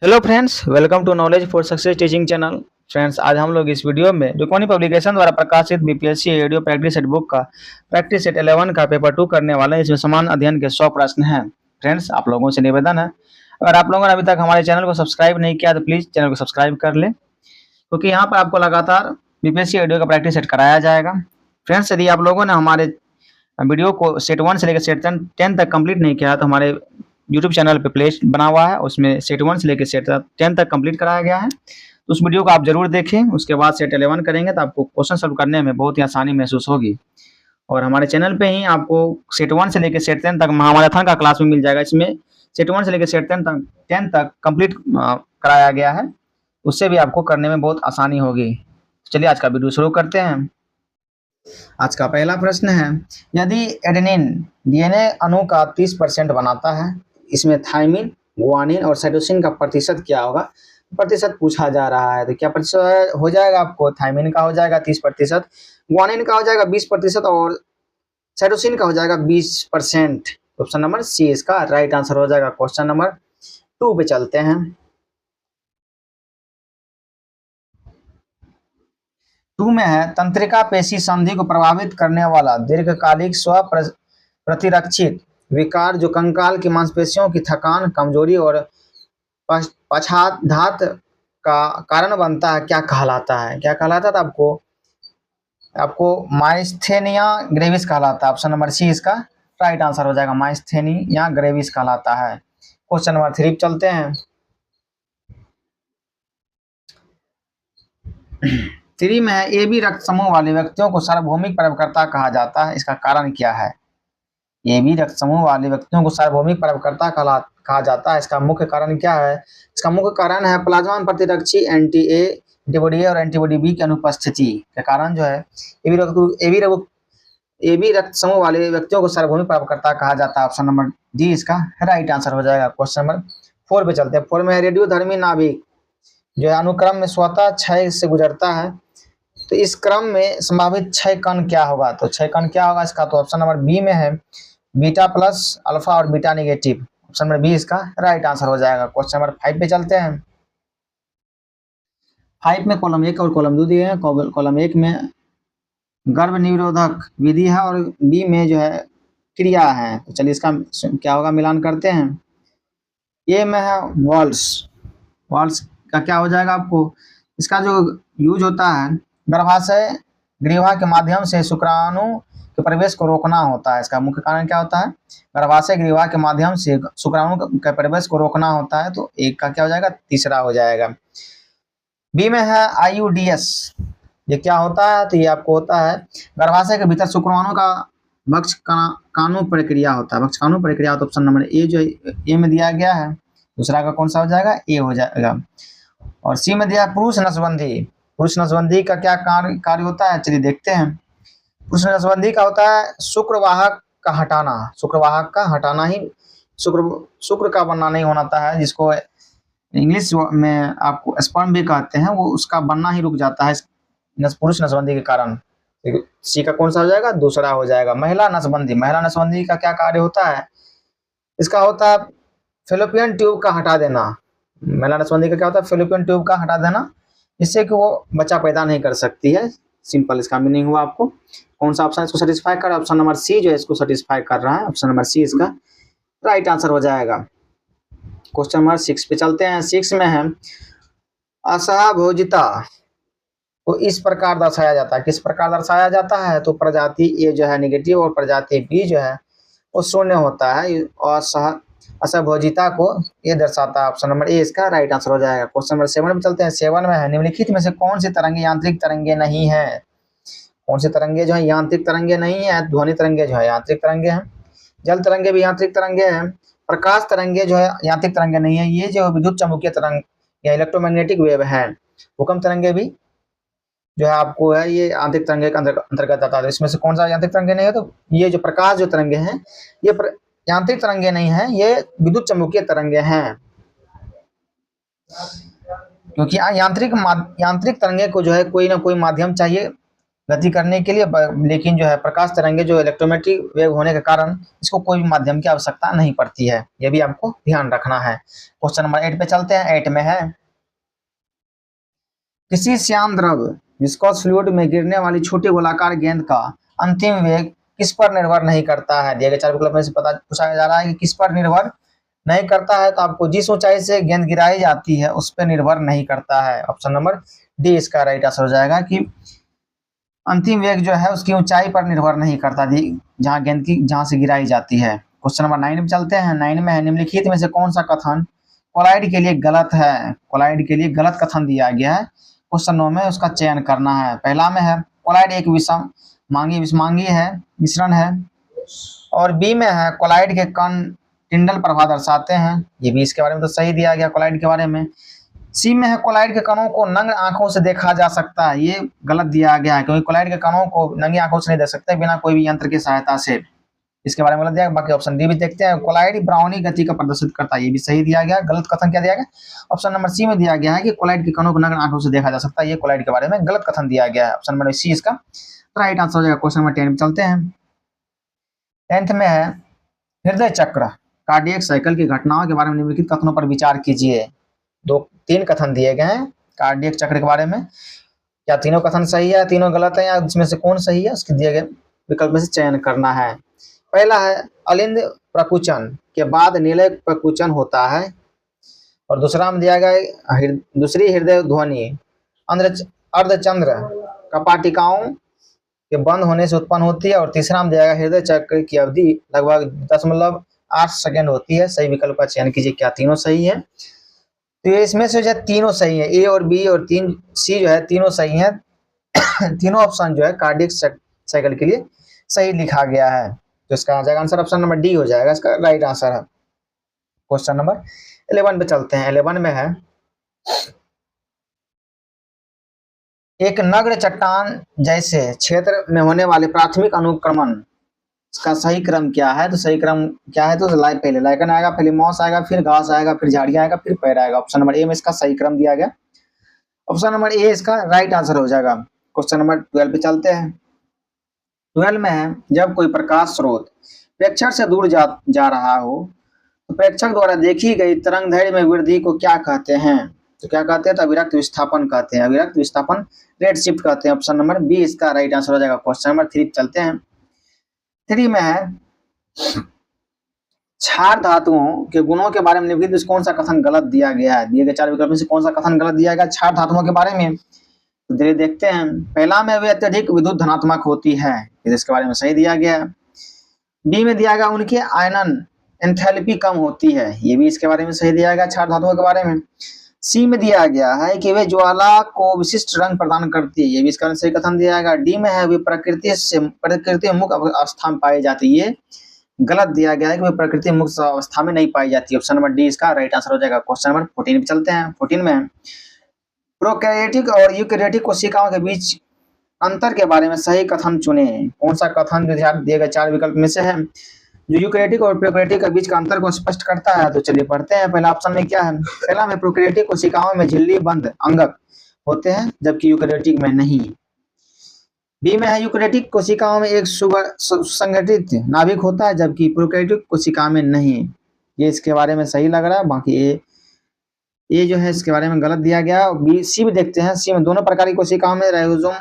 Hello friends, welcome to knowledge for success teaching channel. Friends, आज हम लोग इस वीडियो में रुक्मणी पब्लिकेशन द्वारा प्रकाशित BPSC ADO practice set book का प्रैक्टिस सेट 11 का पेपर 2 करने वाले हैं। इसमें समान अध्ययन के 100 प्रश्न हैं। फ्रेंड्स, आप लोगों से निवेदन है, अगर आप लोगों ने अभी तक हमारे चैनल को सब्सक्राइब नहीं किया तो प्लीज़ चैनल को सब्सक्राइब कर लें, क्योंकि यहाँ पर आपको लगातार बीपीएससी एडीओ का प्रैक्टिस सेट कराया जाएगा। फ्रेंड्स, यदि आप लोगों ने हमारे वीडियो को सेट 1 से लेकर सेट 10 तक कंप्लीट नहीं किया तो हमारे यूट्यूब चैनल पे प्लेलिस्ट बना हुआ है, उसमें सेट 1 से लेकर सेट 10 तक कंप्लीट कराया गया है। तो उस वीडियो को आप जरूर देखें। उसके बाद सेट 11 करेंगे तो आपको क्वेश्चन सॉल्व करने में बहुत ही आसानी महसूस होगी। और हमारे चैनल पे ही आपको सेट 1 से लेकर सेट 10 तक महामाराथन का क्लास भी मिल जाएगा। इसमें सेट 1 से लेकर सेट 10 तक कंप्लीट कराया गया है, उससे भी आपको करने में बहुत आसानी होगी। चलिए आज का वीडियो शुरू करते हैं। आज का पहला प्रश्न है, यदि एडेनिन डीएनए अणु का 30% बनाता है, इसमें थाइमिन, गुआनिन और साइटोसिन का प्रतिशत क्या होगा? प्रतिशत पूछा जा रहा है, तो क्या प्रतिशत हो जाएगा आपको? थाइमिन का हो जाएगा 30%, गुआनिन का हो जाएगा 20% और साइटोसिन का हो जाएगा 20%। ऑप्शन नंबर सी इसका राइट आंसर हो जाएगा। क्वेश्चन नंबर 2 पे चलते हैं। 2 में है, तंत्रिका पेशी संधि को प्रभावित करने वाला दीर्घकालिक स्व प्रतिरक्षित विकार जो कंकाल की मांसपेशियों की थकान, कमजोरी और पक्षाघात का कारण बनता है, क्या कहलाता है? क्या कहलाता था आपको माइस्थेनिया ग्रेविस कहलाता है। ऑप्शन नंबर सी इसका राइट आंसर हो जाएगा। माइस्थेनिया ग्रेविस कहलाता है। क्वेश्चन नंबर 3 चलते हैं। 3 में है, ए बी रक्त समूह वाले व्यक्तियों को सार्वभौमिक प्रयोगकर्ता कहा जाता है, इसका कारण क्या है? ए बी रक्त समूह वाले व्यक्तियों को सार्वभौमिक प्रयोगकर्ता कहा जाता है, इसका मुख्य कारण क्या है? इसका मुख्य कारण है प्लाज्मा प्रतिरक्षी एंटीबॉडी और एंटीबॉडी बी की अनुपस्थिति के कारण जो है ए बी रक्त समूह वाले व्यक्तियों को सार्वभौमिक प्रयोगकर्ता कहा जाता है। ऑप्शन नंबर डी इसका राइट आंसर हो जाएगा। क्वेश्चन नंबर 4 पे चलते हैं। 4 में रेडियोधर्मी नाभिक जो है अनुक्रम में स्वतः क्षय से गुजरता है, तो इस क्रम में संभावित क्षय कण क्या होगा? तो क्षय कण क्या होगा इसका? तो ऑप्शन नंबर बी में है बीटा प्लस, अल्फा और beta negative. Option number b इसका राइट आंसर हो जाएगा। क्वेश्चन नंबर 5 पे चलते हैं। 5 में कॉलम 1 और कॉलम 2 दिए हैं। कॉलम 1 में गर्भ निरोधक विधि है और बी में जो है क्रिया है। तो चलिए इसका क्या होगा, मिलान करते हैं। ए में है वॉल्स का क्या हो जाएगा आपको? इसका जो यूज होता है गर्भाशय ग्रीवा के माध्यम से शुक्राणु के प्रवेश को रोकना होता है। इसका मुख्य कारण क्या होता है? गर्भाशय ग्रीवा के माध्यम से शुक्राणु के प्रवेश को रोकना होता है। तो एक का क्या हो जाएगा? तीसरा हो जाएगा। बी में है आईयूडीएस, ये क्या होता है? तो ये आपको होता है गर्भाशय के भीतर शुक्राणु का भक्षकाणु प्रक्रिया होता है। भक्षकाणु प्रक्रिया। तो ऑप्शन नंबर ए जो ए में दिया गया है, दूसरा का कौन सा हो जाएगा? ए हो जाएगा। और सी में दिया पुरुष नसबंदी। पुरुष नसबंदी का क्या कार्य होता है? चलिए देखते हैं। पुरुष नसबंदी का होता है शुक्रवाहक का हटाना। शुक्रवाहक का हटाना ही शुक्र का बनना नहीं होता है, जिसको इंग्लिश में आपको स्पर्म भी कहते हैं, वो उसका बनना ही रुक जाता है पुरुष नसबंदी के कारण। सी का कौन सा हो जाएगा? दूसरा हो जाएगा। महिला नसबंदी। महिला नसबंदी का क्या कार्य होता है? इसका होता है फेलोपियन ट्यूब का हटा देना। महिला नसबंदी का क्या होता है? फेलोपियन ट्यूब का हटा देना, जिससे कि वो बच्चा पैदा नहीं कर सकती है। सिंपल इसका मीनिंग हुआ। आपको कौन सा ऑप्शन इसको सेटिस्फाई कर रहा है? ऑप्शन नंबर सी जो है इसको सेटिस्फाई कर रहा है। ऑप्शन नंबर सी इसका राइट आंसर हो जाएगा। क्वेश्चन नंबर 6 पे चलते हैं। 6 में है, असहभोजिता को इस प्रकार दर्शाया जाता है। किस प्रकार दर्शाया जाता है? तो प्रजाति ए जो है नेगेटिव और प्रजाति बी जो है वो शून्य होता है। और असहभोजिता को ये दर्शाता है। ऑप्शन नंबर ए इसका राइट आंसर हो जाएगा। क्वेश्चन नंबर 7 पे चलते हैं। 7 में है, निम्नलिखित में से कौन सी तरंगे यांत्रिक तरंगे नहीं है? कौन सी तरंगे जो है यांत्रिक तरंगे नहीं है? ध्वनि तरंगे जो है यांत्रिक तरंगे हैं, जल तरंगे भी यांत्रिक तरंगे हैं, प्रकाश तरंगे जो है यांत्रिक तरंगे नहीं है। ये जो विद्युत चुम्बकीय तरंग या इलेक्ट्रोमैग्नेटिक वेव है, भूकंप तरंगे भी जो है आपको है ये यांत्रिक तरंगे के अंतर्गत आता है। इसमें से कौन सा यांत्रिक तरंगे नहीं है? तो ये जो प्रकाश जो तरंगे हैं ये यांत्रिक तरंगे नहीं है, ये विद्युत चुम्बकीय तरंगे हैं। क्योंकि यांत्रिक तरंगे को जो है कोई ना कोई माध्यम चाहिए गति करने के लिए, लेकिन जो है प्रकाश तरंगे जो इलेक्ट्रोमैग्नेटिक वेव होने के कारण इसको कोई भी माध्यम की आवश्यकता नहीं पड़ती है, ये भी आपको ध्यान रखना है। क्वेश्चन नंबर 8 पे चलते हैं। 8 में है, किसी श्याम द्रव विस्कोस फ्लूइड में गिरने वाली छोटी गोलाकार गेंद का अंतिम वेग किस पर निर्भर नहीं करता है। दिए गए 4 विकल्प में से पता पूछा जा रहा है कि किस पर निर्भर नहीं करता है, तो आपको जिस ऊंचाई से गेंद गिराई जाती है उस पर निर्भर नहीं करता है। ऑप्शन नंबर डी इसका राइट आंसर हो जाएगा कि अंतिम वेग जो है उसकी ऊंचाई पर निर्भर नहीं करता, जहां गेंद की जहां से गिराई जाती है। क्वेश्चन नंबर 9 में चलते हैं। 9 में है, निम्नलिखित में से कौन सा कथन कोलाइड के लिए गलत है। कोलाइड के लिए गलत कथन दिया गया है, क्वेश्चन 9 में उसका चयन करना है। पहला में है, कोलाइड एक विषमांगी है मिश्रण है। और बी में है, कोलाइड के कण टिंडल प्रभाव दर्शाते हैं, ये भी इसके बारे में तो सही दिया गया कोलाइड के बारे में। सी में है, कोलाइड के कणों को नग्न आंखों से देखा जा सकता है, ये गलत दिया गया है, क्योंकि कोलाइड के कणों को नंगी आंखों से नहीं देख सकते बिना कोई भी यंत्र की सहायता से, इसके बारे में गलत दिया गया। बाकी ऑप्शन डी भी देखते हैं, कोलाइड ब्राउनी गति का प्रदर्शित करता है, ये भी सही दिया गया। गलत कथन क्या दिया गया, ऑप्शन नंबर सी में दिया गया है कि कोलाइड के कणों को नग्न आंखों से देखा जा सकता है, ये कोलाइड के बारे में गलत कथन दिया गया है। ऑप्शन नंबर सी इसका राइट आंसर हो जाएगा। क्वेश्चन नंबर 10 में चलते हैं। 10th में है, हृदय चक्र कार्डियक साइकिल की घटनाओं के बारे में निम्नलिखित कथनों पर विचार कीजिए। 3 कथन दिए गए हैं कार्डियक चक्र के बारे में, क्या तीनों कथन सही है, तीनों गलत है, या उसमें से कौन सही है, उसके दिए गए विकल्प में से चयन करना है। पहला है, अलिंद प्रकुचन के बाद निलय प्रकुचन होता है। और दूसरा में दिया गया दूसरी हृदय ध्वनि अर्धचंद्र कपाटिकाओं के बंद होने से उत्पन्न होती है। और तीसरा में दिया गया हृदय चक्र की अवधि लगभग 0.8 सेकेंड होती है। सही विकल्प का चयन कीजिए, क्या तीनों सही है। तो ये इसमें से जो है तीनों सही है, ए और बी और 3 सी जो है तीनों सही है। तीनों ऑप्शन जो है कार्डियक साइकिल के लिए सही लिखा गया है, तो इसका आ जाएगा आंसर ऑप्शन नंबर डी हो जाएगा, इसका राइट आंसर है। क्वेश्चन नंबर 11 पे चलते हैं। 11 में है, एक नग्न चट्टान जैसे क्षेत्र में होने वाले प्राथमिक अनुक्रमण इसका सही क्रम क्या है। तो सही क्रम क्या है, तो पहले लाइकन आएगा, पहले मॉस आएगा, फिर घास आएगा, फिर झाड़ियां आएगा, फिर पेड़ आएगा। ऑप्शन नंबर ए में इसका सही क्रम दिया गया, ऑप्शन नंबर ए इसका राइट आंसर हो जाएगा। क्वेश्चन नंबर 12 पे चलते हैं। 12 में है, जब कोई प्रकाश स्रोत प्रेक्षक से दूर जा रहा हो तो प्रेक्षक द्वारा देखी गई तरंग दैर्घ्य में वृद्धि को क्या कहते हैं। तो क्या कहते हैं, तो अविरक्त विस्थापन कहते हैं, अविरक्त विस्थापन रेड शिफ्ट कहते हैं। ऑप्शन नंबर बी इसका राइट आंसर हो जाएगा। क्वेश्चन नंबर 3 चलते हैं। 3 में है, क्षार धातुओं के गुणों के बारे में निम्नलिखित कौन सा कथन गलत दिया गया है। दिए गए 4 विकल्प में से कौन सा कथन गलत दिया गया क्षार धातुओं के बारे में, तो धीरे देखते हैं। पहला में वे अत्यधिक विद्युत धनात्मक होती है, इसके बारे में सही दिया गया। बी में दिया गया उनकी आयनन एंथैल्पी कम होती है, ये भी इसके बारे में सही दिया गया क्षार धातुओं के बारे में। सी में दिया गया है कि वे ज्वाला को विशिष्ट रंग प्रदान करती है, ये भी इसका सही कथन दिया गया। डी में है, वे प्रकृति मुक्त अवस्था में पाई जाती है, गलत दिया गया है कि वे प्रकृति मुक्त अवस्था में नहीं पाई जाती। ऑप्शन नंबर डी इसका राइट आंसर हो जाएगा। क्वेश्चन नंबर 14 पे चलते हैं। 14 में प्रोकैरियोटिक और यूकैरियोटिक कोशिकाओं के बीच अंतर के बारे में सही कथन चुने। कौन सा कथन दिए गए 4 विकल्प में से है जो यूकैरियोटिक और प्रोकैरियोटिक के बीच का अंतर को स्पष्ट करता है। तो चलिए पढ़ते हैं। पहला ऑप्शन में क्या है, पहला में प्रोकैरियोटिक कोशिकाओं में झिल्ली बंद अंगक होते हैं जबकि यूकैरियोटिक में नहीं। बी में है, यूकैरियोटिक कोशिकाओं में एक सुसंगठित नाभिक होता है जबकि प्रोकैरियोटिक कोशिका में नहीं, ये इसके बारे में सही लग रहा है। बाकी ये जो है इसके बारे में गलत दिया गया। बी सी भी देखते हैं। सी में दोनों प्रकार की कोशिकाओं में राइबोसोम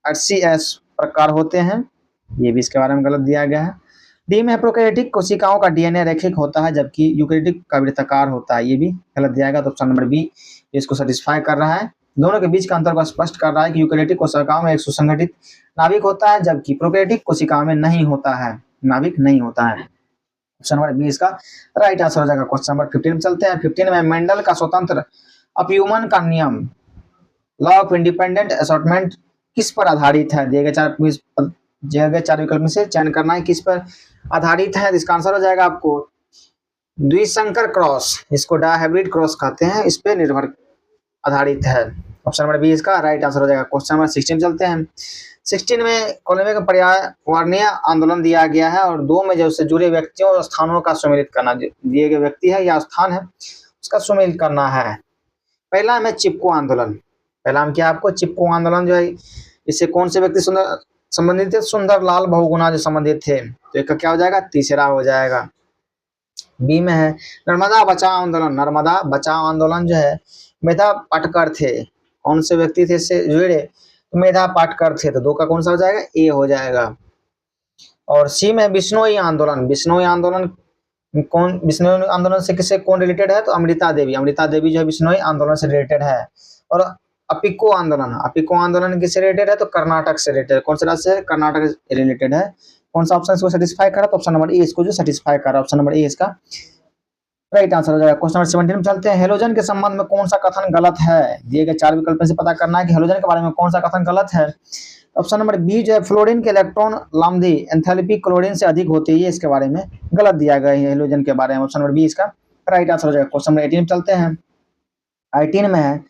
RCS प्रकार होते हैं, ये भी इसके बारे में गलत दिया गया है। डी में प्रोकैरियोटिक कोशिकाओं का DNA रैखिक होता है जबकि यूकैरियोटिक का वृत्ताकार होता है, ये भी गलत दिया गया। तो ऑप्शन नंबर बी इसको सेटिस्फाई कर रहा है, दोनों के बीच का अंतर को स्पष्ट कर रहा है कि यूकैरियोटिक कोशिकाओं में एक सुसंगठित नाभिक होता है जबकि प्रोकैरियोटिक कोशिकाओं में नहीं होता है, नाभिक नहीं होता है। ऑप्शन नंबर बी इसका राइट आंसर हो जाएगा। क्वेश्चन नंबर 15 में चलते हैं। 15 में मेंडल का स्वतंत्र अपयूमन का नियम लॉ ऑफ इंडिपेंडेंट असॉर्टमेंट किस पर आधारित है। दिए गए 4 विकल्प में से चयन करना है किस पर आधारित है। इसका आंसर हो जाएगा आपको द्विसंकर क्रॉस, इसको डायहाइब्रिड क्रॉस कहते हैं, इस पे निर्भर आधारित है। ऑप्शन नंबर बी इसका राइट आंसर हो जाएगा। क्वेश्चन नंबर 16 चलते हैं। 16 में कॉलम का पर्यावरणीय आंदोलन दिया गया है और 2 में जो उससे जुड़े व्यक्तियों और स्थानों का सम्मिलित करना, दिए गए व्यक्ति है या स्थान है उसका सम्मिलित करना है। पहला में चिपको आंदोलन, पहला में क्या आपको चिपको आंदोलन जो है इससे कौन से व्यक्ति सुंदर संबंधित थे? सुंदर लाल बहुगुणा जो संबंधित थे, तो एक का क्या हो जाएगा? तीसरा हो जाएगा। बी में है नर्मदा बचाओ आंदोलन। नर्मदा बचाओ आंदोलन जो है मेधा पाटकर थे। कौन से व्यक्ति थे इससे जुड़े? तो मेधा पाटकर थे, तो दो का कौन सा हो जाएगा? ए हो जाएगा। और सी में बिश्नोई आंदोलन। बिश्नोई आंदोलन कौन, बिश्नोई आंदोलन से किससे कौन रिलेटेड है? तो अमृता देवी। अमृता देवी जो है बिश्नोई आंदोलन से रिलेटेड है। और अपिको आंदोलन, अपिको आंदोलन किससे रिलेटेड है? तो कर्नाटक से रिलेटेड। कौन से राज्य से? कर्नाटक से रिलेटेड है। कौन सा ऑप्शन इसको सेटिस्फाई कर रहा है? तो ऑप्शन नंबर ए इसको जो सेटिस्फाई कर रहा है, ऑप्शन नंबर ए इसका राइट आंसर हो जाएगा। क्वेश्चन नंबर 17 में चलते हैं। हेलोजन के संबंध में कौन सा कथन गलत है? दिए गए 4 विकल्प से पता करना है कि हेलोजन के बारे में कौन सा कथन गलत है। ऑप्शन नंबर बी जो है फ्लोरीन के इलेक्ट्रॉन लंबी एंथैल्पी क्लोरीन से अधिक होती है, इसके बारे में गलत दिया गया है हेलोजन के बारे में। ऑप्शन नंबर बी इसका राइट आंसर हो जाएगा। क्वेश्चन नंबर 18 में चलते हैं। 18 में है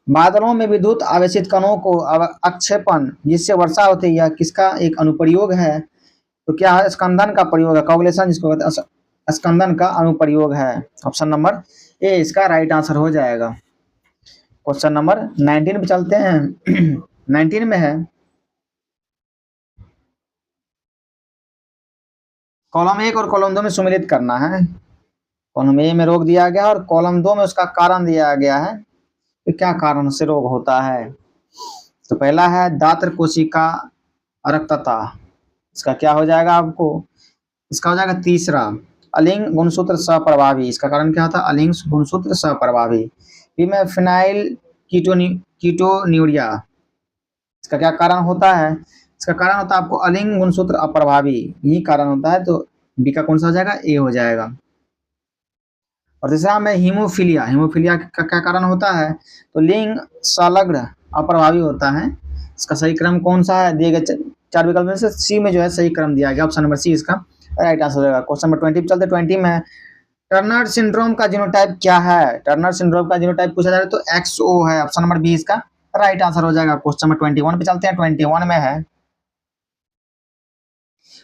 बादलों में विद्युत आवेशित कणों को अक्षेपण जिससे वर्षा होती है किसका एक अनुप्रयोग है? तो क्या है? स्कंदन का प्रयोग है, कॉगुलेशन जिसको कहते हैं, स्कंदन का अनुप्रयोग है। ऑप्शन नंबर ए इसका राइट आंसर हो जाएगा। क्वेश्चन नंबर 19 पे चलते हैं। 19 में है कॉलम 1 और कॉलम 2 में सुमेलित करना है। कॉलम ए में रोग दिया गया और कॉलम 2 में उसका कारण दिया गया है कि क्या कारण से रोग होता है। तो पहला है दात्र कोशिका अरक्तता, इसका क्या हो जाएगा आपको? इसका हो जाएगा तीसरा अलिंग गुणसूत्र सप्रभावी। इसका कारण क्या था? अलिंग गुणसूत्र सप्रभावी। बी में फिनाइल कीटोन्यूरिया, इसका क्या कारण होता है? इसका कारण होता है आपको अलिंग गुणसूत्र अप्रभावी, यही कारण होता है। तो बी का कौन सा हो जाएगा? ए हो जाएगा। और तीसरा में हीमोफीलिया। हीमोफीलिया का क्या कारण होता है? तो लिंग संलग्न अप्रभावी होता है। इसका सही क्रम कौन सा है? दिए गए 4 विकल्प में से सी में जो है सही क्रम दिया गया, ऑप्शन नंबर सी इसका राइट आंसर हो जाएगा। क्वेश्चन नंबर 20 पे चलते। 20 में टर्नर सिंड्रोम का जीनोटाइप क्या है? टर्नर सिंड्रोम का जीनोटाइप पूछा जा रहा है तो एक्सओ है, ऑप्शन नंबर बी इसका राइट आंसर हो जाएगा। क्वेश्चन नंबर 21 पे चलते हैं। 21 में है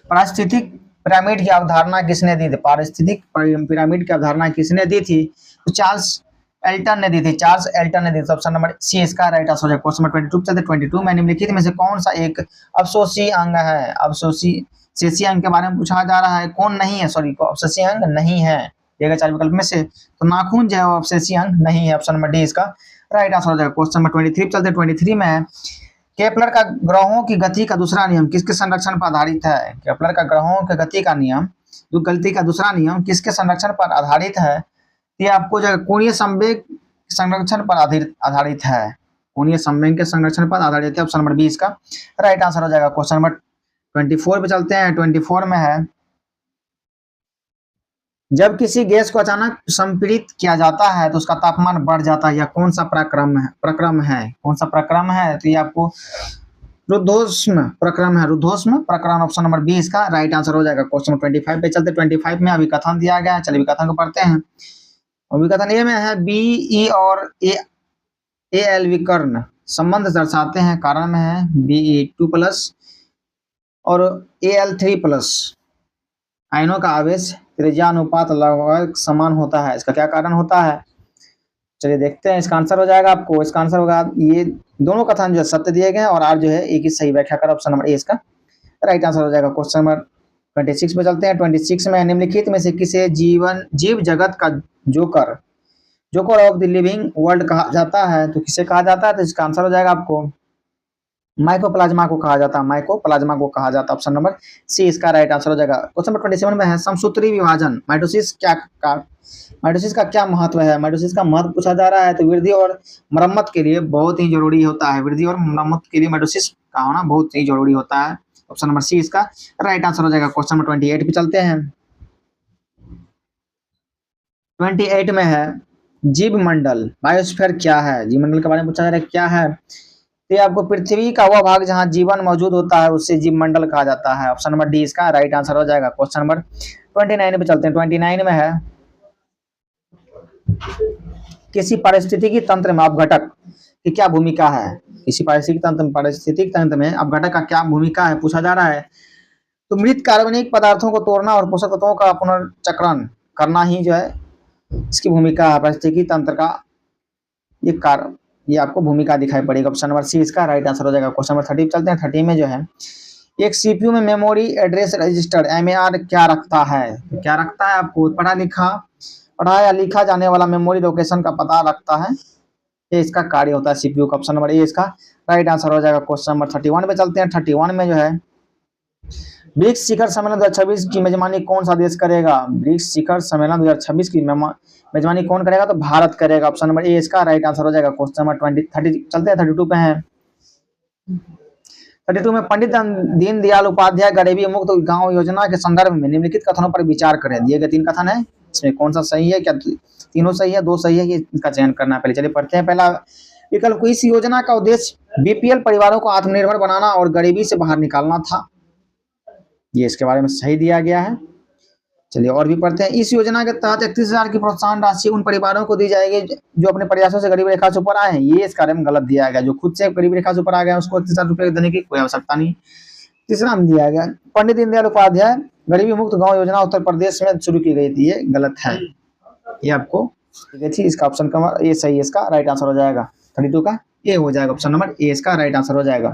पारिस्थितिक पिरामिड की अवधारणा किसने दी थी? पारिस्थितिक पिरामिड की अवधारणा किसने दी थी? तो चार्ल्स एल्टन ने दी थी। चार्ल्स एल्टन ने दी थी, ऑप्शन नंबर सी इसका राइट आंसर हो जाएगा। क्वेश्चन नंबर 22 चलते। 22 में निम्नलिखित में से कौन सा एक अवशोषी अंग है? अवशोषी अंग के बारे में पूछा जा रहा है। कौन नहीं है? सॉरी, अवशोषी अंग नहीं है। दिए 4 विकल्प में से तो नाखून जो है वो अवशोषी अंग नहीं है, ऑप्शन नंबर डी इसका राइट आंसर हो जाएगा। क्वेश्चन नंबर 23 चलते। 23 में है केपलर का ग्रहों की गति का दूसरा नियम किसके संरक्षण पर आधारित है? केपलर का ग्रहों की गति का नियम, जो गति का दूसरा नियम किसके संरक्षण पर आधारित है? ये आपको जो कोणीय संवेग संरक्षण पर आधारित है। कोणीय संवेग के संरक्षण पर आधारित है, ऑप्शन नंबर बी इसका राइट आंसर हो जाएगा। क्वेश्चन नंबर 24 पे चलते हैं। 24 में है जब किसी गैस को अचानक संपीड़ित किया जाता है तो उसका तापमान बढ़ जाता है, या कौन सा प्रक्रम है? कौन सा प्रक्रम है? तो ये आपको रुद्धोष्म प्रक्रम है, रुद्धोष्म प्रक्रम, ऑप्शन नंबर बी इसका राइट आंसर हो जाएगा। क्वेश्चन 25 पे चलते। 25 में अभी कथन दिया गया है, चलिए अभिकथन को पढ़ते हैं। अभिकथन ए में है बी ई और ए एल विकर्ण संबंध दर्शाते हैं। कारण में है Be2+ और Al3+। आयनों का आवेश त्रिज्यानुपात लगभग समान होता है, इसका क्या कारण होता है? चलिए देखते हैं। इसका आंसर हो जाएगा आपको, इसका आंसर होगा ये दोनों कथन जो है सत्य दिए गए हैं और आप जो है एक ही सही व्याख्या कर, ऑप्शन नंबर ए इसका राइट आंसर हो जाएगा। क्वेश्चन नंबर 26 पे चलते हैं। 26 में निम्नलिखित में से किसे जीव जगत का joker of the living world कहा जाता है? तो किसे कहा जाता है? तो इसका आंसर हो जाएगा आपको माइकोप्लाज्मा को कहा जाता है, माइकोप्लाज्मा को कहा जाता है, ऑप्शन नंबर सी इसका राइट आंसर हो जाएगा। क्वेश्चन नंबर 27 में है समसूत्री विभाजन माइटोसिस का क्या महत्व है? माइटोसिस का महत्व पूछा जा रहा है। तो वृद्धि और मरम्मत के लिए बहुत ही जरूरी होता है, वृद्धि और मरम्मत के लिए माइटोसिस का होना बहुत ही जरूरी होता है, ऑप्शन नंबर सी इसका राइट आंसर हो जाएगा। क्वेश्चन नंबर 28 पे चलते हैं। 28 में है जीव मंडल बायोस्फीयर क्या है? जीव मंडल के बारे में पूछा जा रहा है क्या है? तो आपको पृथ्वी का वह भाग जहां जीवन मौजूद होता है उससे जीव मंडल कहा जाता है, ऑप्शन नंबर डी इसका राइट आंसर हो जाएगा। क्वेश्चन नंबर 29 पे चलते हैं। 29 में है किसी पारिस्थितिकी तंत्र में अपघटक की क्या भूमिका है? किसी पारिस्थितिकी तंत्र में अपघटक का क्या भूमिका है पूछा जा रहा है। तो मृत कार्बनिक पदार्थों को तोड़ना और पोषक तत्वों का पुनर्चक्रण करना ही जो है इसकी भूमिका है। पारिस्थितिकी तंत्र का ये कार्य ये आपको भूमिका दिखाई पड़ेगी। ऑप्शन नंबर सी इसका राइट आंसर हो जाएगा। क्वेश्चन नंबर 30 चलते हैं। 30 में जो है एक सीपीयू में मेमोरी एड्रेस रजिस्टर एमएआर क्या रखता है? क्या रखता है? आपको पढ़ा या लिखा जाने वाला मेमोरी लोकेशन का पता रखता है। ये इसका कार्य होता है सीपीयू का। ऑप्शन नंबर ए इसका राइट आंसर हो जाएगा। क्वेश्चन नंबर 31 पे चलते हैं। 31 में जो है ब्रिक्स शिखर सम्मेलन 2026 की मेजबानी कौन सा देश करेगा? ब्रिक्स शिखर सम्मेलन 2026 की मेजबानी कौन करेगा? तो भारत करेगा। ऑप्शन नंबर ए इसका राइट आंसर हो जाएगा। क्वेश्चन नंबर 30 चलते हैं। 32 पे है। 32 में पंडित दीनदयाल उपाध्याय गरीबी मुक्त गांव योजना के संदर्भ में निम्नलिखित कथनों पर विचार करें। दिए गए 3 कथन है, इसमें कौन सा सही है? क्या तीनों सही है, 2 सही है? ये इसका चयन करना है। पहले चलिए पढ़ते हैं। पहला विकल्प, इस योजना का उद्देश्य बीपीएल परिवारों को आत्मनिर्भर बनाना और गरीबी से बाहर निकालना था। ये इसके बारे में सही दिया गया है। चलिए और भी पढ़ते हैं। इस योजना के तहत 31,000 की प्रोत्साहन राशि उन परिवारों को दी जाएगी जो अपने प्रयासों से गरीबी रेखा से ऊपर आए हैं। ये इस कार्य में गलत दिया गया। जो खुद से गरीबी रेखा से ऊपर आ गया उसको 31,000 रुपये देने की कोई आवश्यकता नहीं। तीसरा में दिया गया पंडित दीनदयाल उपाध्याय गरीबी मुक्त गाँव योजना उत्तर प्रदेश में शुरू की गई थी। ये गलत है। ये आपको थी। इसका ऑप्शन का ए सही है। इसका राइट आंसर हो जाएगा। 32 का ए हो जाएगा। ऑप्शन नंबर ए इसका राइट आंसर हो जाएगा।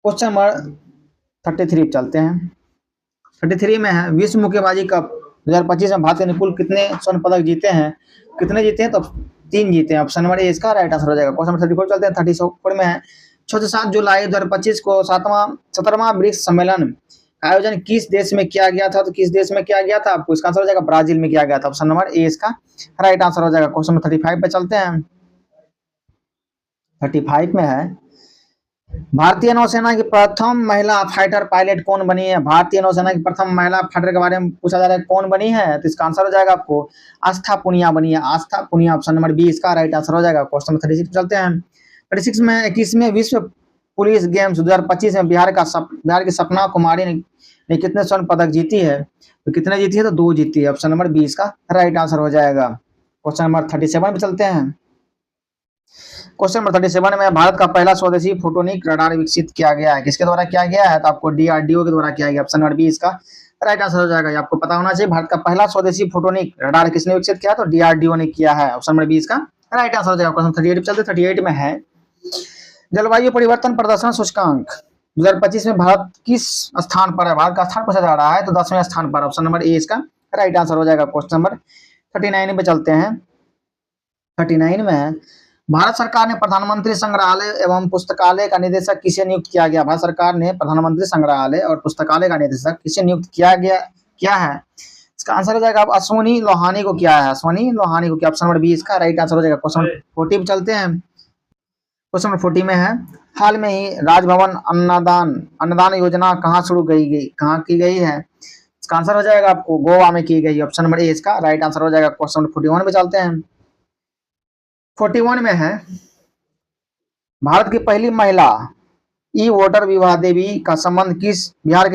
क्वेश्चन नंबर 33 चलते हैं। 33 में है विश्व मुक्केबाजी कप 2025 में भारत ने कुल कितने स्वर्ण पदक जीते हैं? कितने जीते हैं? तो 3 जीते हैं। ऑप्शन नंबर ए इसका राइट आंसर हो जाएगा। क्वेश्चन नंबर 34 चलते हैं। 34 में है 6 से 7 जुलाई 2025 को 17वां ब्रिक्स सम्मेलन का आयोजन किस देश में किया गया था? तो किस देश में किया गया था? आपको इसका आंसर हो जाएगा ब्राजील में किया गया था। ऑप्शन नंबर ए इसका राइट आंसर हो जाएगा। क्वेश्चन नंबर 35 पे चलते हैं। 35 में है भारतीय नौसेना की प्रथम महिला फाइटर पायलट कौन बनी है? भारतीय नौसेना की प्रथम महिला फाइटर के बारे में पूछा जा रहा है, कौन बनी है? तो इसका आंसर हो जाएगा आपको आस्था पुनिया बनी है। आस्था पुनिया ऑप्शन नंबर बी इसका राइट आंसर हो जाएगा। क्वेश्चन नंबर 36 चलते हैं। 36 में 21वें विश्व पुलिस गेम्स 2025 में बिहार की सपना कुमारी ने कितने स्वर्ण पदक जीती है? तो कितने जीती है? तो 2 जीती है। ऑप्शन नंबर बी इसका राइट आंसर हो जाएगा। क्वेश्चन नंबर 37 पे चलते हैं। क्वेश्चन नंबर 37 में भारत का पहला स्वदेशी फोटोनिक रडार विकसित किया गया है। किसके द्वारा किया गया है? तो आपको डीआरडीओ के द्वारा किया गया। ऑप्शन नंबर बी इसका राइट आंसर हो जाएगा। ये आपको पता होना चाहिए। भारत का पहला स्वदेशी फोटोनिक रडार किसने विकसित किया? तो डीआरडीओ ने किया है। ऑप्शन नंबर बी इसका राइट आंसर हो जाएगा। क्वेश्चन 38 चलते। 38 में है जलवायु परिवर्तन प्रदर्शन सूचकांक 2025 में भारत किस स्थान पर है? भारत का स्थान पूछा जा रहा है तो 10वें स्थान पर। ऑप्शन नंबर ए इसका राइट आंसर हो जाएगा। क्वेश्चन नंबर 39 पे चलते हैं। 39 में है भारत सरकार ने प्रधानमंत्री संग्रहालय एवं पुस्तकालय का निदेशक किसे नियुक्त किया गया? भारत सरकार ने प्रधानमंत्री संग्रहालय और पुस्तकालय का निदेशक किसे नियुक्त किया है? इसका आंसर हो जाएगा अश्वनी लोहानी को किया है। अश्वनी लोहानी को किया। ऑप्शन नंबर बी इसका राइट आंसर हो जाएगा। क्वेश्चन 40 पे चलते हैं। क्वेश्चन नंबर 40 में है हाल में ही राजभवन अन्नदान योजना कहाँ की गई है? इसका आंसर हो जाएगा आपको गोवा में की गई। ऑप्शन नंबर ए इसका राइट आंसर हो जाएगा। क्वेश्चन नंबर 41 पे चलते हैं। 41 में है भारत की पहली महिला ई वोटर विवाह देवी का संबंध बिहार